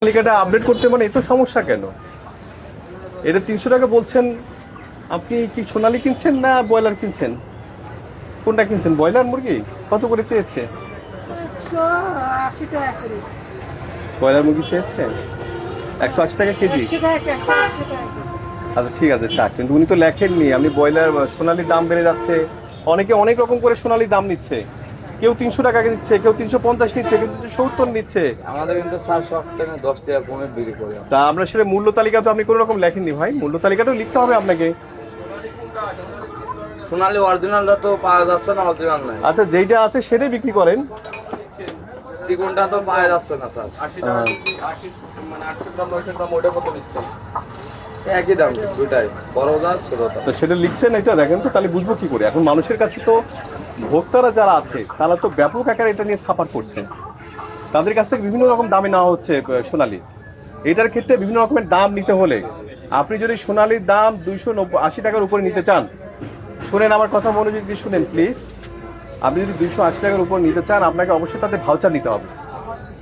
তালিকাটা আপডেট করতে মানে এত সমস্যা কেন? এটা 300 টাকা বলছেন, আপনি কি সোনালী কিনছেন না ব্রয়লার কিনছেন? কোনটা কিনছেন? ব্রয়লার মুরগি কত করে চেয়েছে? 180 টাকা করে। ব্রয়লার মুরগি চেয়েছে 180 টাকা কেজি। 100 টাকা, 180 টাকা কেজি। আচ্ছা ঠিক আছে থাক, কিন্তু উনি তো লেখেননি আমি ব্রয়লার সোনালির দাম বেড়ে যাচ্ছে। অনেকে অনেক রকম করে সোনালির দাম নিচ্ছে, কেউ 300 টাকা নিচ্ছে, কেউ 350 নিচ্ছে, কেউ 370 নিচ্ছে। আমাদের কিন্তু 700 টাকা 10 টাকা কমে বিক্রি করি। তা আমরা সেটা মূল্য তালিকা তো আপনি কোনো রকম লেখেননি ভাই, মূল্য তালিকাটাও লিখতে হবে আপনাকে। সোনালী অরিজিনালটা তো পাওয়া যাচ্ছে না, অরিজিনাল নাই। আচ্ছা যেইটা আছে সেটাই বিক্রি করেন। চিকনটা তো পাওয়া যাচ্ছে না স্যার। 80 টাকা মানে 800 দাম 900 দাম ওটা কত নিচ্ছে? একই দাম দুটাই, বড়টা ছোটটা। তো সেটা লিখছেন, এটা দেখেন তো, তাহলে বুঝবো কি করে? এখন মানুষের কাছে তো ভোক্তারা যারা আছে তারা তো ব্যাপক আকারে এটা নিয়ে সাফার করছে, তাদের কাছ থেকে বিভিন্ন রকম দামে নেওয়া হচ্ছে সোনালী। এটার ক্ষেত্রে বিভিন্ন রকমের দাম নিতে হলে আপনি যদি সোনালীর দাম 280 টাকার উপরে নিতে চান, শুনেন আমার কথা মনোযোগ দিয়ে শুনেন প্লিজ। আপনি যদি 280 টাকার উপর নিতে চান, আপনাকে অবশ্যই তাদের ভাউচার নিতে হবে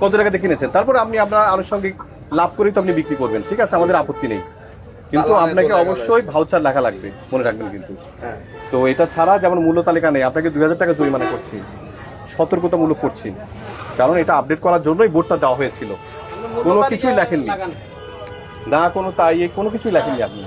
কত টাকাতে কিনেছেন, তারপর আপনি আপনার আনুষঙ্গিক লাভ করেই তো আপনি বিক্রি করবেন, ঠিক আছে, আমাদের আপত্তি নেই, কিন্তু আপনাকে অবশ্যই ভাউচার লেখা লাগবে, মনে রাখবেন কিন্তু। হ্যাঁ। তো এটা ছাড়া যেমন মূল্য তালিকা নেই, আপনাকে 2000 টাকা জরিমানা করছি, সতর্কতামূলক করছি, কারণ এটা আপডেট করার জন্যই বোর্ডটা দেওয়া হয়েছিল। কোনো কিছুই লেখেননি না, কোনো তাই কোনো কিছুই লেখেননি আপনি।